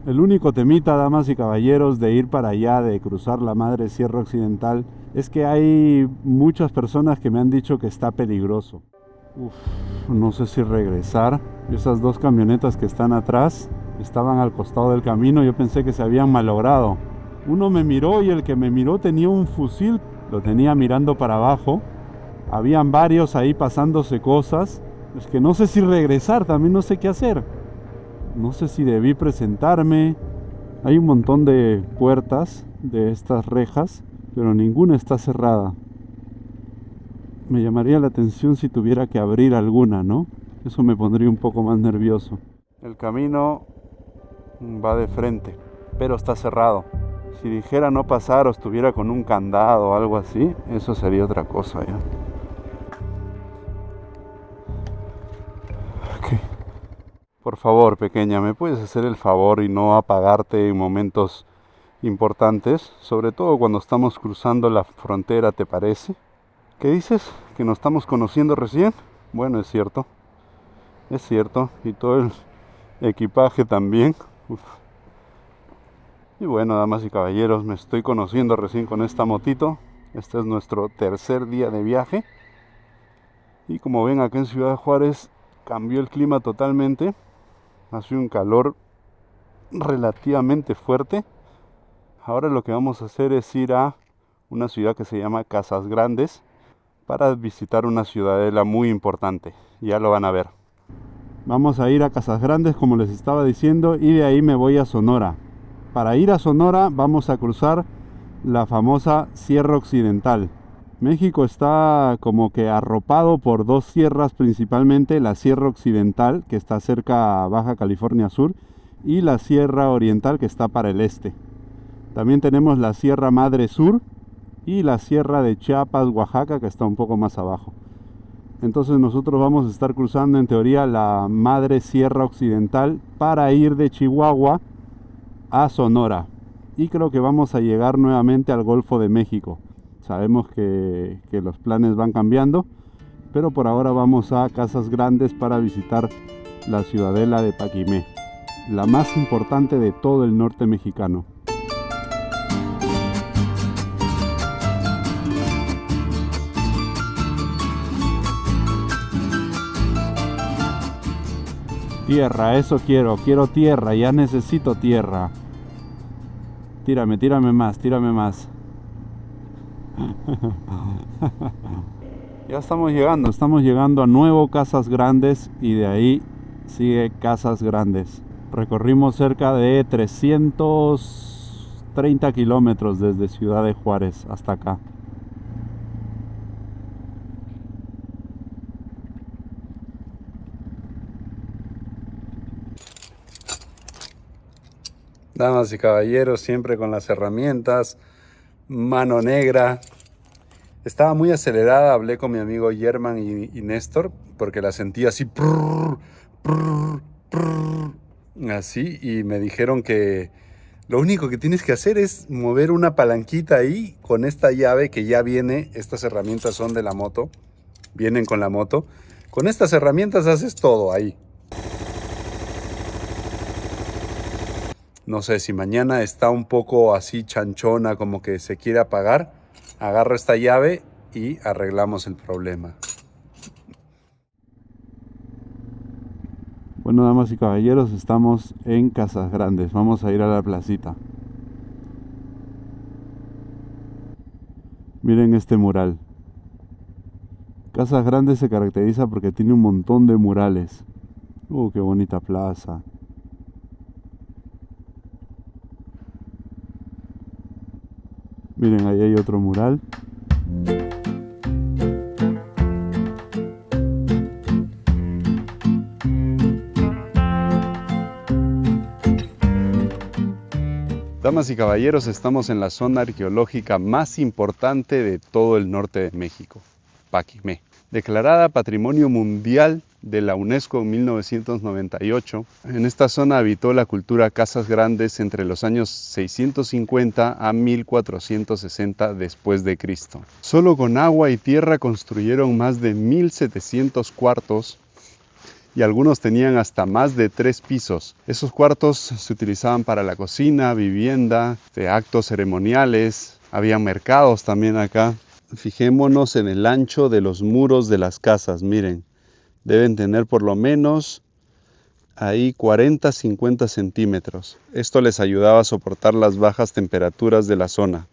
El único temita, damas y caballeros, de ir para allá, de cruzar la Madre Sierra Occidental, es que hay muchas personas que me han dicho que está peligroso. No sé si regresar. Esas dos camionetas que están atrás estaban al costado del camino. Yo pensé que se habían malogrado. Uno me miró y el que me miró tenía un fusil. Lo tenía mirando para abajo. Habían varios ahí pasándose cosas. Es que no sé si regresar, también no sé qué hacer. No sé si debí presentarme. Hay un montón de puertas de estas rejas, pero ninguna está cerrada. Me llamaría la atención si tuviera que abrir alguna, ¿no? Eso me pondría un poco más nervioso. El camino va de frente, pero está cerrado. Si dijera no pasar o estuviera con un candado o algo así, eso sería otra cosa ya. Ok. Por favor, pequeña, ¿me puedes hacer el favor y no apagarte en momentos importantes? Sobre todo cuando estamos cruzando la frontera, ¿te parece? ¿Qué dices? ¿Que nos estamos conociendo recién? Bueno, es cierto, y todo el equipaje también. Uf. Y bueno, damas y caballeros, me estoy conociendo recién con esta motito. Este es nuestro tercer día de viaje. Y como ven, acá en Ciudad Juárez cambió el clima totalmente. Hace un calor relativamente fuerte. Ahora lo que vamos a hacer es ir a una ciudad que se llama Casas Grandes, para visitar una ciudadela muy importante. Ya lo van a ver. Vamos a ir a Casas Grandes, como les estaba diciendo, y de ahí me voy a Sonora. Para ir a Sonora vamos a cruzar la famosa Sierra Occidental. México está como que arropado por dos sierras principalmente, la Sierra Occidental, que está cerca a Baja California Sur, y la Sierra Oriental, que está para el este. También tenemos la Sierra Madre Sur, y la Sierra de Chiapas, Oaxaca, que está un poco más abajo. Entonces nosotros vamos a estar cruzando en teoría la Madre Sierra Occidental para ir de Chihuahua a Sonora. Y creo que vamos a llegar nuevamente al Golfo de México. Sabemos que los planes van cambiando, pero por ahora vamos a Casas Grandes para visitar la ciudadela de Paquimé, la más importante de todo el norte mexicano. Tierra, eso quiero tierra, ya necesito tierra. Tírame más. Ya estamos llegando a nuevo Casas Grandes y de ahí sigue Casas Grandes. Recorrimos cerca de 330 kilómetros desde Ciudad de Juárez hasta acá. Damas y caballeros, siempre con las herramientas, mano negra. Estaba muy acelerada, hablé con mi amigo Germán y Néstor, porque la sentí así, así, y me dijeron que lo único que tienes que hacer es mover una palanquita ahí con esta llave que ya viene. Estas herramientas son de la moto, vienen con la moto. Con estas herramientas haces todo ahí. No sé, si mañana está un poco así chanchona, como que se quiere apagar, agarro esta llave y arreglamos el problema. Bueno, damas y caballeros, estamos en Casas Grandes. Vamos a ir a la placita. Miren este mural. Casas Grandes se caracteriza porque tiene un montón de murales. Qué bonita plaza. Miren, ahí hay otro mural. Damas y caballeros, estamos en la zona arqueológica más importante de todo el norte de México, Paquimé. Declarada Patrimonio Mundial de la UNESCO en 1998, en esta zona habitó la cultura Casas Grandes entre los años 650 a 1460 después de Cristo. Solo con agua y tierra construyeron más de 1700 cuartos y algunos tenían hasta más de 3 pisos. Esos cuartos se utilizaban para la cocina, vivienda, de actos ceremoniales, había mercados también acá. Fijémonos en el ancho de los muros de las casas, miren, deben tener por lo menos ahí 40-50 centímetros. Esto les ayudaba a soportar las bajas temperaturas de la zona.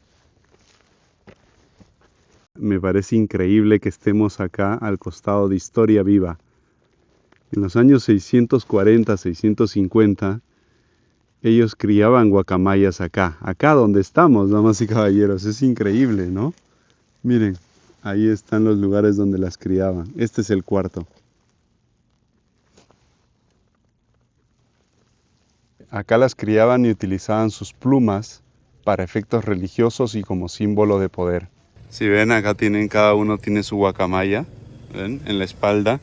Me parece increíble que estemos acá al costado de Historia Viva. En los años 640, 650, ellos criaban guacamayas acá donde estamos, damas y caballeros. Es increíble, ¿no? Miren, ahí están los lugares donde las criaban. Este es el cuarto. Acá las criaban y utilizaban sus plumas para efectos religiosos y como símbolo de poder. Si ven, acá cada uno tiene su guacamaya, ¿ven? En la espalda.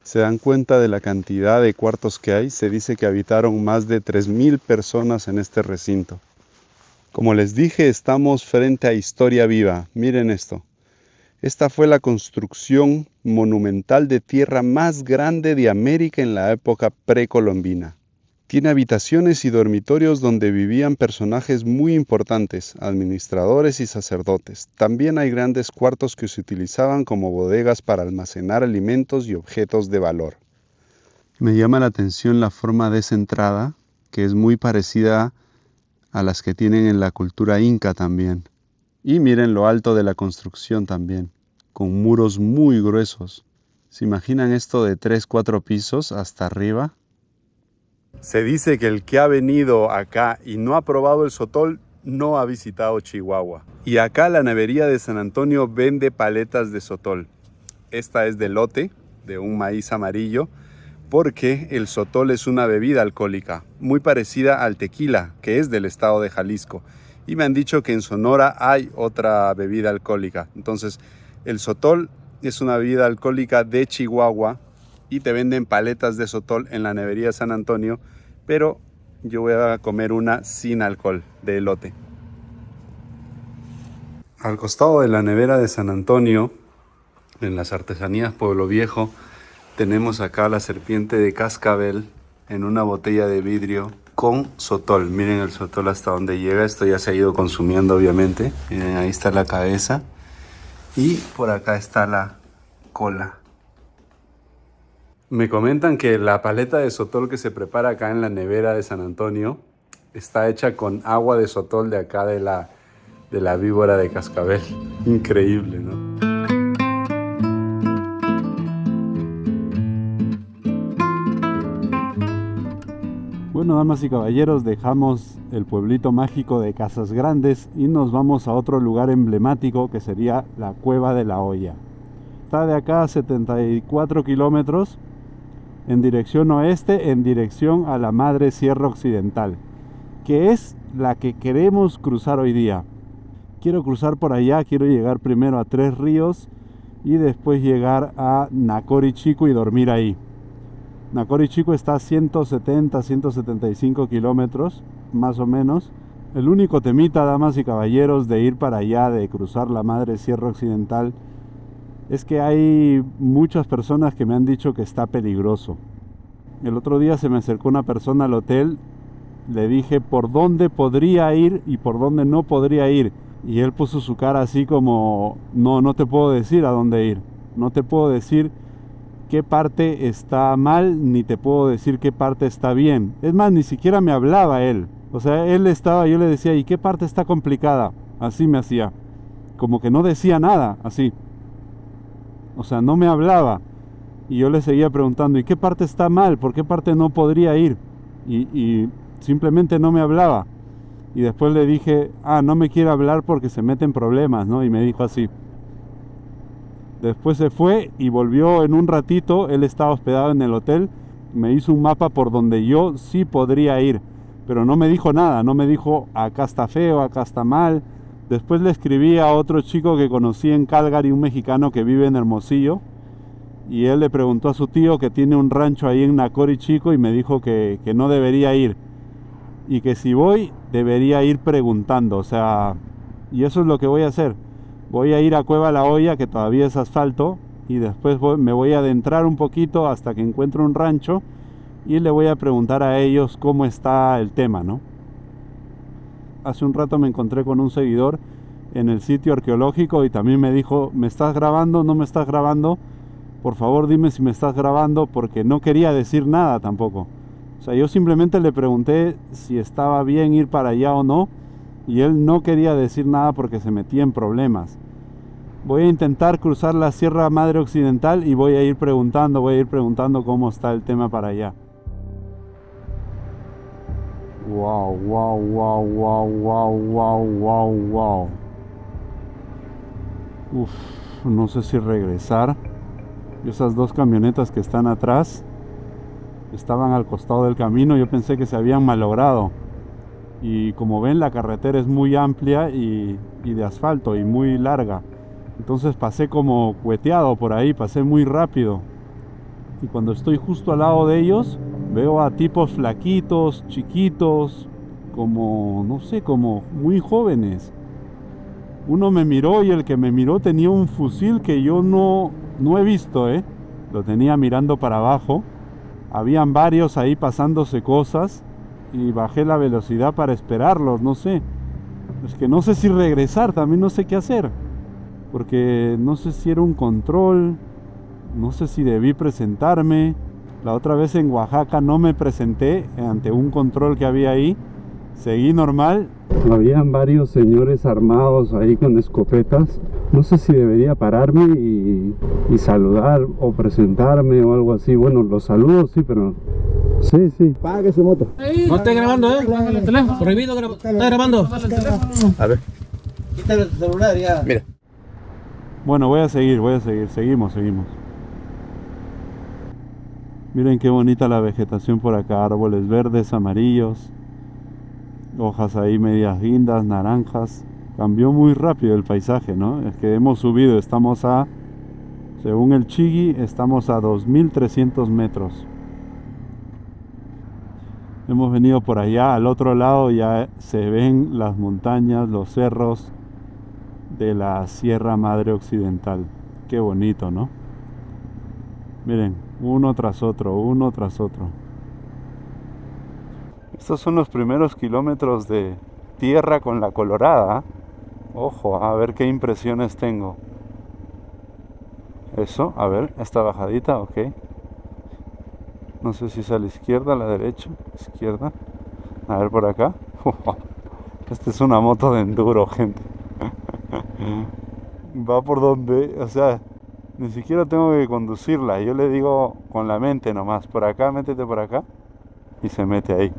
¿Se dan cuenta de la cantidad de cuartos que hay? Se dice que habitaron más de 3.000 personas en este recinto. Como les dije, estamos frente a Historia Viva. Miren esto. Esta fue la construcción monumental de tierra más grande de América en la época precolombina. Tiene habitaciones y dormitorios donde vivían personajes muy importantes, administradores y sacerdotes. También hay grandes cuartos que se utilizaban como bodegas para almacenar alimentos y objetos de valor. Me llama la atención la forma de esa entrada, que es muy parecida a las que tienen en la cultura inca también. Y miren lo alto de la construcción también, con muros muy gruesos. ¿Se imaginan esto de 3-4 pisos hasta arriba? Se dice que el que ha venido acá y no ha probado el sotol no ha visitado Chihuahua. Y acá la nevería de San Antonio vende paletas de sotol. Esta es de elote, de un maíz amarillo, porque el sotol es una bebida alcohólica, muy parecida al tequila, que es del estado de Jalisco. Y me han dicho que en Sonora hay otra bebida alcohólica. Entonces, el sotol es una bebida alcohólica de Chihuahua y te venden paletas de sotol en la nevería de San Antonio, pero yo voy a comer una sin alcohol, de elote. Al costado de la nevera de San Antonio, en las artesanías Pueblo Viejo, tenemos acá la serpiente de cascabel en una botella de vidrio con sotol. Miren el sotol hasta donde llega. Esto ya se ha ido consumiendo, obviamente. Miren, ahí está la cabeza y por acá está la cola. Me comentan que la paleta de sotol que se prepara acá en la nevera de San Antonio está hecha con agua de sotol de acá de la víbora de cascabel. Increíble, ¿no? Bueno, damas y caballeros, dejamos el pueblito mágico de Casas Grandes y nos vamos a otro lugar emblemático que sería la Cueva de la Olla. Está de acá a 74 kilómetros en dirección oeste, en dirección a la Madre Sierra Occidental, que es la que queremos cruzar hoy día. Quiero cruzar por allá, quiero llegar primero a Tres Ríos y después llegar a Nacori Chico y dormir ahí. Nacori Chico está a 170, 175 kilómetros, más o menos. El único temita, damas y caballeros, de ir para allá, de cruzar la Madre Sierra Occidental, es que hay muchas personas que me han dicho que está peligroso. El otro día se me acercó una persona al hotel, le dije por dónde podría ir y por dónde no podría ir. Y él puso su cara así como, no te puedo decir a dónde ir, no te puedo decir qué parte está mal, ni te puedo decir qué parte está bien. Es más, ni siquiera me hablaba él. O sea, él estaba, yo le decía, ¿y qué parte está complicada? Así me hacía. Como que no decía nada, así. O sea, no me hablaba. Y yo le seguía preguntando, ¿y qué parte está mal? ¿Por qué parte no podría ir? Y simplemente no me hablaba. Y después le dije, no me quiere hablar porque se mete en problemas, ¿no? Y me dijo así. Después se fue y volvió en un ratito. Él estaba hospedado en el hotel. Me hizo un mapa por donde yo sí podría ir. Pero no me dijo nada. No me dijo, acá está feo, acá está mal. Después le escribí a otro chico que conocí en Calgary, un mexicano que vive en Hermosillo. Y él le preguntó a su tío que tiene un rancho ahí en Nacori Chico y me dijo que no debería ir. Y que si voy, debería ir preguntando. O sea, y eso es lo que voy a hacer. Voy a ir a Cueva La Hoya, que todavía es asfalto, y después me voy a adentrar un poquito hasta que encuentre un rancho y le voy a preguntar a ellos cómo está el tema, ¿no? Hace un rato me encontré con un seguidor en el sitio arqueológico y también me dijo, ¿me estás grabando? ¿No me estás grabando? Por favor dime si me estás grabando, porque no quería decir nada tampoco. O sea, yo simplemente le pregunté si estaba bien ir para allá o no, y él no quería decir nada porque se metía en problemas. Voy a intentar cruzar la Sierra Madre Occidental y voy a ir preguntando cómo está el tema para allá. Wow, wow, wow, wow, wow, wow, wow, wow. Uf, no sé si regresar. Esas dos camionetas que están atrás estaban al costado del camino. Yo pensé que se habían malogrado. Y como ven, la carretera es muy amplia y de asfalto y muy larga. Entonces pasé como cueteado por ahí, pasé muy rápido. Y cuando estoy justo al lado de ellos, veo a tipos flaquitos, chiquitos, como, no sé, como muy jóvenes. Uno me miró y el que me miró tenía un fusil que yo no he visto, ¿eh? Lo tenía mirando para abajo. Habían varios ahí pasándose cosas y bajé la velocidad para esperarlos, no sé. Es que no sé si regresar, también no sé qué hacer. Porque no sé si era un control, no sé si debí presentarme. La otra vez en Oaxaca no me presenté ante un control que había ahí. Seguí normal. Habían varios señores armados ahí con escopetas. No sé si debería pararme y saludar o presentarme o algo así. Bueno, los saludos sí, pero... Sí. Pague su moto. No esté grabando, el teléfono. Prohibido grabar. Está grabando. A ver. Quítale el celular ya. Mira. Bueno, voy a seguir. Seguimos. Miren qué bonita la vegetación por acá. Árboles verdes, amarillos. Hojas ahí medias guindas, naranjas. Cambió muy rápido el paisaje, ¿no? Es que hemos subido, según el Chigi, estamos a 2300 metros. Hemos venido por allá, al otro lado ya se ven las montañas, los cerros de la Sierra Madre Occidental. Qué bonito, ¿no? Miren, uno tras otro. Estos son los primeros kilómetros de tierra con la Colorada. Ojo, a ver qué impresiones tengo. Eso, a ver, esta bajadita, ok. No sé si es a la izquierda, a la derecha, izquierda. A ver por acá. Esta es una moto de enduro, gente. Va por donde, o sea, ni siquiera tengo que conducirla. Yo le digo con la mente nomás, por acá, métete por acá. Y se mete ahí.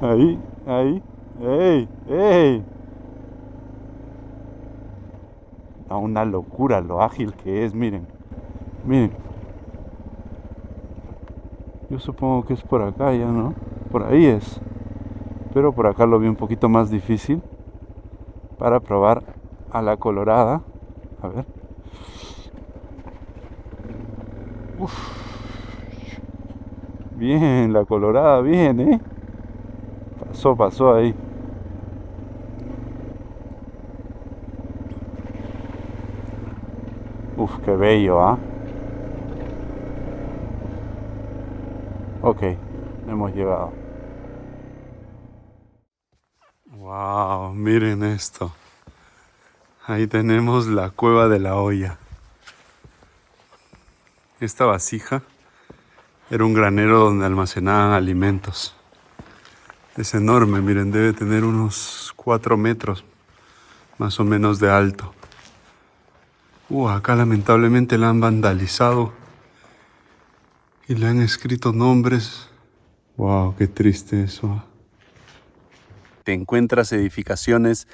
Ahí. ¡Ey! Da una locura lo ágil que es, miren. Yo supongo que es por acá ya, ¿no? Por ahí es. Pero por acá lo vi un poquito más difícil para probar a la Colorada. A ver. Uf. Bien, la Colorada, bien, ¿eh? Pasó ahí. Uf, qué bello, ¿ah? Ok, hemos llegado. Wow, miren esto. Ahí tenemos la Cueva de la Hoya. Esta vasija era un granero donde almacenaban alimentos. Es enorme, miren, debe tener unos 4 metros más o menos de alto. Acá lamentablemente la han vandalizado y le han escrito nombres. Wow, qué triste eso. Te encuentras edificaciones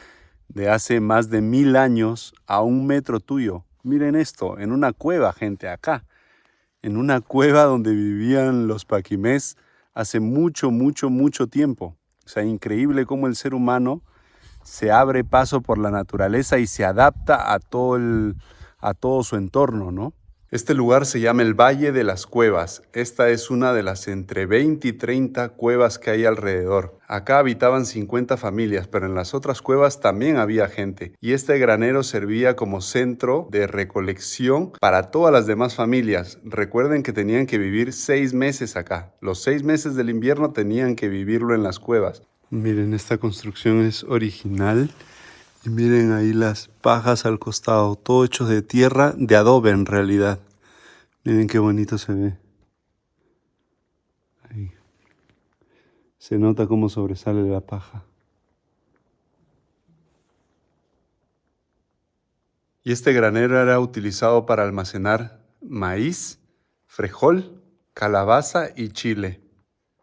de hace más de 1000 años a 1 metro tuyo. Miren esto, en una cueva, gente, acá. En una cueva donde vivían los paquimés hace mucho tiempo. O sea, increíble cómo el ser humano se abre paso por la naturaleza y se adapta a todo su entorno, ¿no? Este lugar se llama el Valle de las Cuevas. Esta es una de las entre 20 y 30 cuevas que hay alrededor. Acá habitaban 50 familias, pero en las otras cuevas también había gente. Y este granero servía como centro de recolección para todas las demás familias. Recuerden que tenían que vivir 6 meses acá. Los 6 meses del invierno tenían que vivirlo en las cuevas. Miren, esta construcción es original. Y miren ahí las pajas al costado, todo hecho de tierra, de adobe en realidad. Miren qué bonito se ve. Ahí. Se nota cómo sobresale la paja. Y este granero era utilizado para almacenar maíz, frijol, calabaza y chile.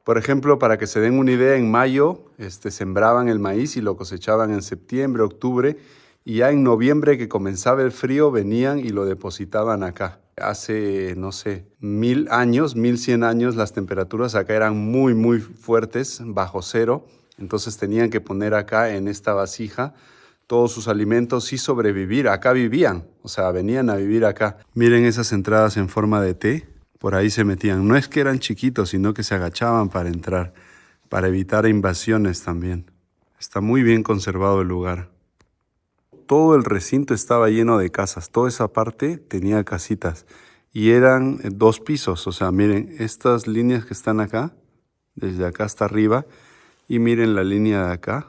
Por ejemplo, para que se den una idea, en mayo sembraban el maíz y lo cosechaban en septiembre, octubre, y ya en noviembre, que comenzaba el frío, venían y lo depositaban acá. Hace, no sé, 1000 años, 1100 años, las temperaturas acá eran muy, muy fuertes, bajo cero. Entonces tenían que poner acá en esta vasija todos sus alimentos y sobrevivir. Acá vivían, o sea, venían a vivir acá. Miren esas entradas en forma de T. Por ahí se metían. No es que eran chiquitos, sino que se agachaban para entrar, para evitar invasiones también. Está muy bien conservado el lugar. Todo el recinto estaba lleno de casas. Toda esa parte tenía casitas. Y eran 2 pisos. O sea, miren, estas líneas que están acá, desde acá hasta arriba. Y miren la línea de acá.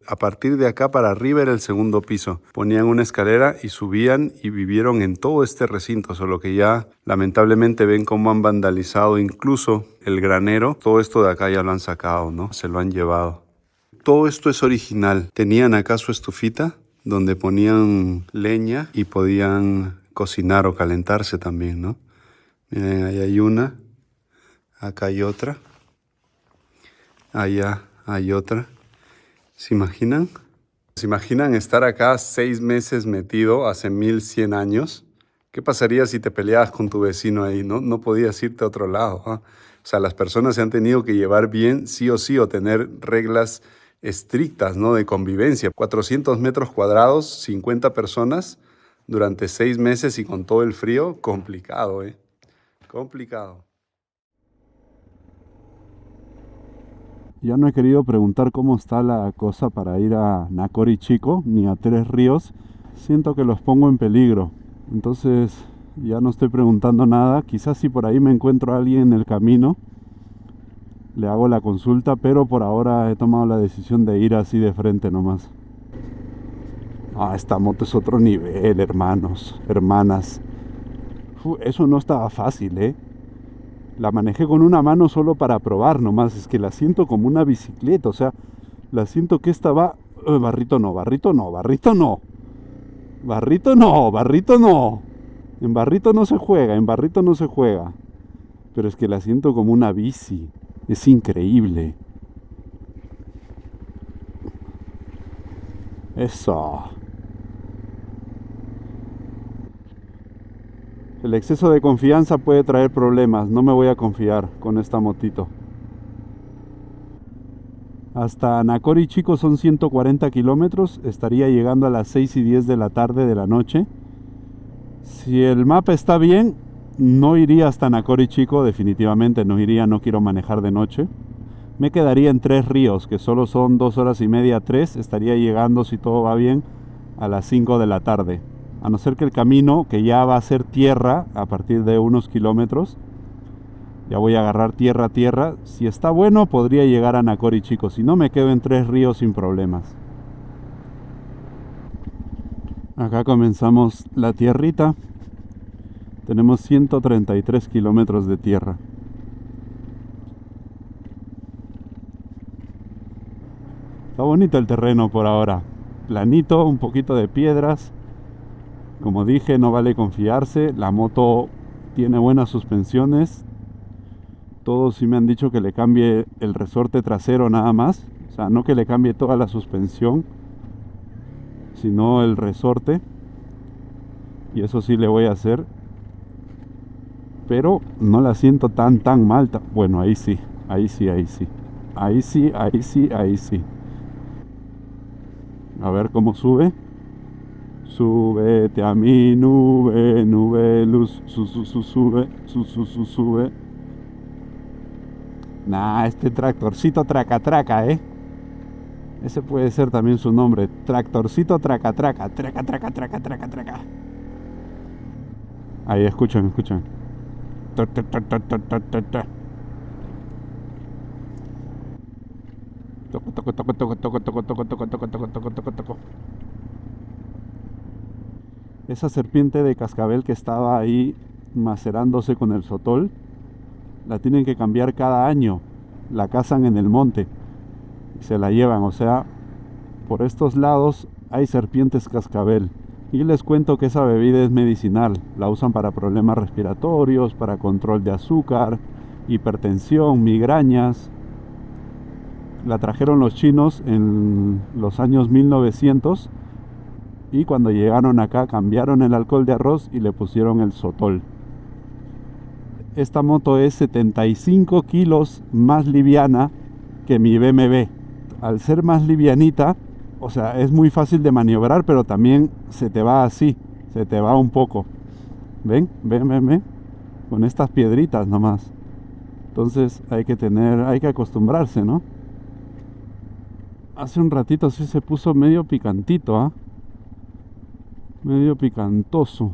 A partir de acá para arriba era el segundo piso. Ponían una escalera y subían y vivieron en todo este recinto, solo que ya lamentablemente ven cómo han vandalizado incluso el granero. Todo esto de acá ya lo han sacado, ¿no? Se lo han llevado. Todo esto es original. Tenían acá su estufita donde ponían leña y podían cocinar o calentarse también, ¿no? Miren, ahí hay una, acá hay otra, allá hay otra. ¿Se imaginan? ¿Se imaginan estar acá 6 meses metido hace 1100 años? ¿Qué pasaría si te peleabas con tu vecino ahí? No podías irte a otro lado, ¿eh? O sea, las personas se han tenido que llevar bien sí o sí o tener reglas estrictas, ¿no? De convivencia. 400 metros cuadrados, 50 personas durante 6 meses y con todo el frío, complicado, ¿eh? Complicado. Ya no he querido preguntar cómo está la cosa para ir a Nacori Chico ni a Tres Ríos. Siento que los pongo en peligro. Entonces ya no estoy preguntando nada. Quizás si por ahí me encuentro a alguien en el camino, le hago la consulta, pero por ahora he tomado la decisión de ir así de frente nomás. Esta moto es otro nivel, hermanos, hermanas. Eso no estaba fácil, ¿eh? La manejé con una mano solo para probar nomás. Es que la siento como una bicicleta. O sea, la siento que esta va... barrito no, barrito no, barrito no. Barrito no, barrito no. En barrito no se juega, en barrito no se juega. Pero es que la siento como una bici. Es increíble. Eso. El exceso de confianza puede traer problemas. No me voy a confiar con esta motito. Hasta Nacori Chico son 140 kilómetros. Estaría llegando a las 6:10 de la tarde de la noche. Si el mapa está bien, no iría hasta Nacori Chico. Definitivamente no iría, no quiero manejar de noche. Me quedaría en Tres Ríos, que solo son 2 horas y media, 3. Estaría llegando, si todo va bien, a las 5 de la tarde. A no ser que el camino, que ya va a ser tierra a partir de unos kilómetros, ya voy a agarrar tierra a tierra. Si está bueno, podría llegar a Nacori Chico. Si no, me quedo en Tres Ríos sin problemas. Acá comenzamos la tierrita. Tenemos 133 kilómetros de tierra. Está bonito el terreno por ahora. Planito, un poquito de piedras. Como dije, no vale confiarse. La moto tiene buenas suspensiones. Todos sí me han dicho que le cambie el resorte trasero nada más. O sea, no que le cambie toda la suspensión, sino el resorte. Y eso sí le voy a hacer. Pero no la siento tan mal. Bueno, ahí sí. Ahí sí. Ahí sí. A ver cómo sube. Súbete a mi nube, nube luz, sube, sube. Nah, este tractorcito traca traca, Ese puede ser también su nombre, tractorcito traca traca, traca traca traca traca traca. Ahí, escuchan, escuchan. Toco, toco, toco, toco, toco, toco, toco, toco, toco, toco, toco, toco, toco. Esa serpiente de cascabel que estaba ahí macerándose con el sotol, la tienen que cambiar cada año. La cazan en el monte y se la llevan. O sea, por estos lados hay serpientes cascabel. Y les cuento que esa bebida es medicinal. La usan para problemas respiratorios, para control de azúcar, hipertensión, migrañas. La trajeron los chinos en los años 1900 y cuando llegaron acá cambiaron el alcohol de arroz y le pusieron el sotol. Esta moto es 75 kilos más liviana que mi BMW. Al ser más livianita, o sea, es muy fácil de maniobrar, pero también se te va así, se te va un poco. ¿Ven? ¿Ven, ven, ven? Con estas piedritas nomás. Entonces hay que acostumbrarse, ¿no? Hace un ratito sí se puso medio picantito, ¿ah? Medio picantoso.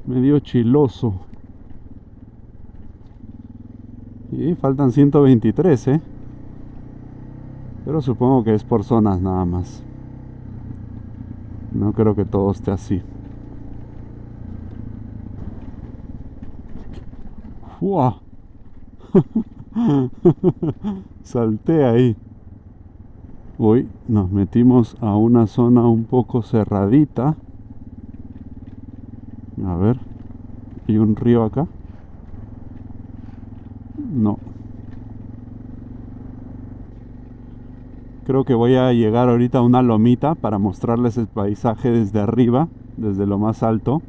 Medio chiloso. Y faltan 123, Pero supongo que es por zonas nada más. No creo que todo esté así. ¡Fua! Salté ahí. Hoy nos metimos a una zona un poco cerradita. A ver, ¿hay un río acá? No. Creo que voy a llegar ahorita a una lomita para mostrarles el paisaje desde arriba, desde lo más alto.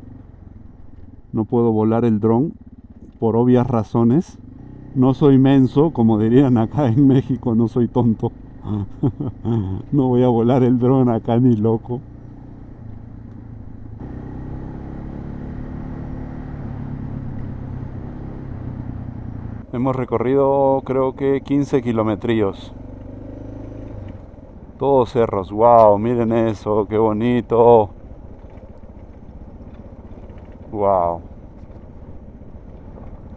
No puedo volar el dron por obvias razones. No soy menso, como dirían acá en México, no soy tonto. No voy a volar el dron acá ni loco. Hemos recorrido creo que 15 kilometrillos. Todos cerros. Wow, miren eso, qué bonito. Wow.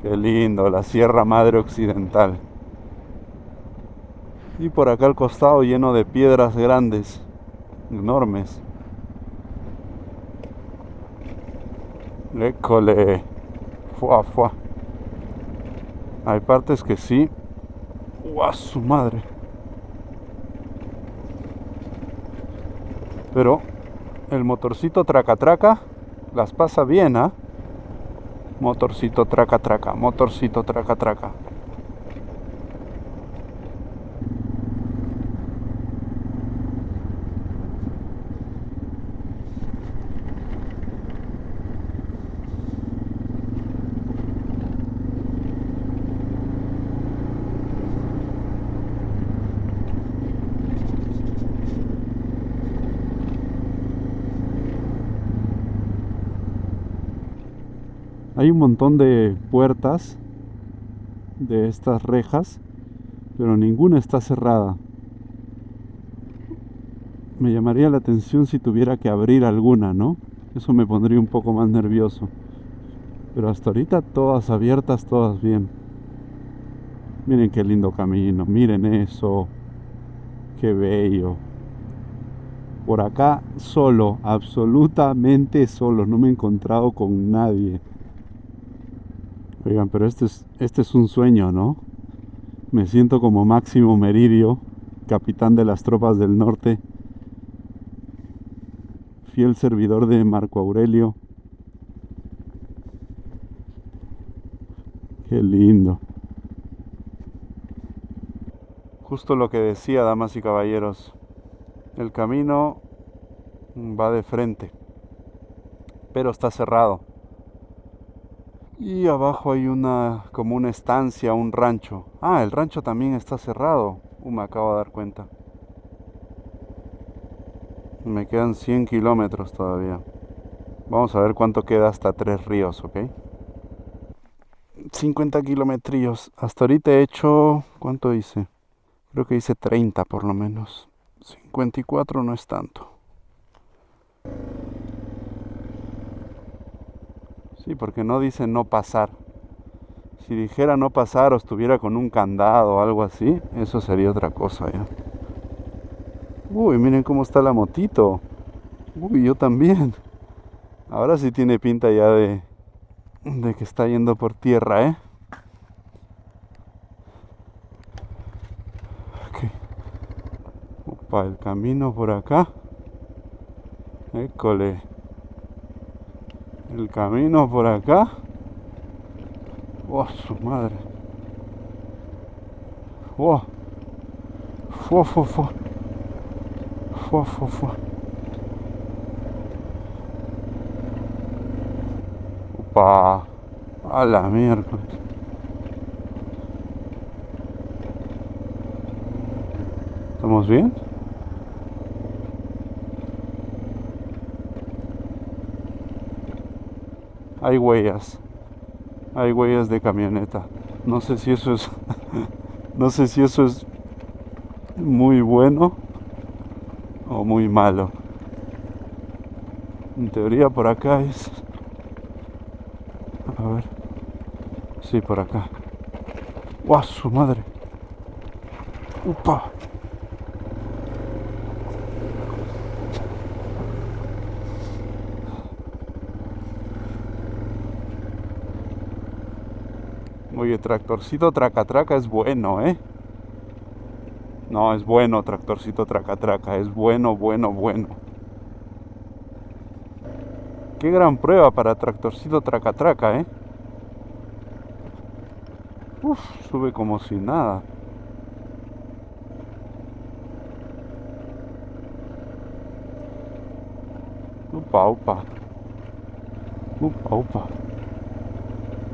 Qué lindo, la Sierra Madre Occidental. Y por acá al costado lleno de piedras grandes, enormes. École. Fua, fua. Hay partes que sí. ¡Guau, su madre! Pero el motorcito traca traca las pasa bien, ¿ah? Motorcito traca traca, motorcito traca traca. Hay un montón de puertas de estas rejas, pero ninguna está cerrada. Me llamaría la atención si tuviera que abrir alguna, ¿no? Eso me pondría un poco más nervioso. Pero hasta ahorita todas abiertas, todas bien. Miren qué lindo camino, miren eso. Qué bello. Por acá solo, absolutamente solo, no me he encontrado con nadie. Oigan, pero este es un sueño, ¿no? Me siento como Máximo Meridio, capitán de las tropas del norte, fiel servidor de Marco Aurelio. Qué lindo. Justo lo que decía, damas y caballeros, el camino va de frente, pero está cerrado. Y abajo hay como una estancia, un rancho. Ah, el rancho también está cerrado. Me acabo de dar cuenta. Me quedan 100 kilómetros todavía. Vamos a ver cuánto queda hasta Tres Ríos, ¿ok? 50 kilometrillos. Hasta ahorita he hecho... ¿Cuánto hice? Creo que hice 30 por lo menos. 54 no es tanto. Sí, porque no dice no pasar. Si dijera no pasar o estuviera con un candado o algo así, eso sería otra cosa ya. Uy, miren cómo está la motito. Uy, yo también. Ahora sí tiene pinta ya de que está yendo por tierra, ¿eh? Ok. Opa, el camino por acá. École. El camino por acá. Oh, su madre. Oh. Fua, fua, fua. Fua, fua, fua. Opa. A la miércoles. ¿Estamos bien? Hay huellas. Hay huellas de camioneta. No sé si eso es... no sé si eso es muy bueno o muy malo. En teoría por acá es... A ver. Sí, por acá. ¡Guau, su madre! ¡Upa! Oye, tractorcito traca traca es bueno, ¿eh? No, es bueno, tractorcito traca traca. Es bueno, bueno, bueno. Qué gran prueba para tractorcito traca traca, ¿eh? Uf, sube como si nada. Upa, upa. Upa, upa.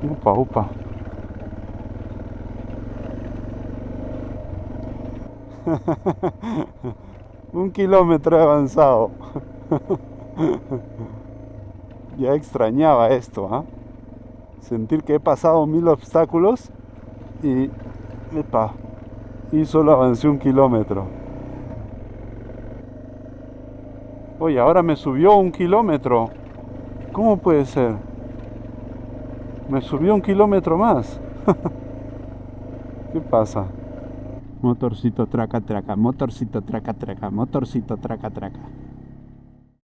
Upa, upa. Un kilómetro he avanzado. Ya extrañaba esto, ¿ah? Sentir que he pasado 1000 obstáculos y... Epa, y solo avancé 1 kilómetro. Oye, ahora me subió 1 kilómetro. ¿Cómo puede ser? Me subió 1 kilómetro más. ¿Qué pasa? Motorcito traca traca, motorcito traca traca, motorcito traca traca.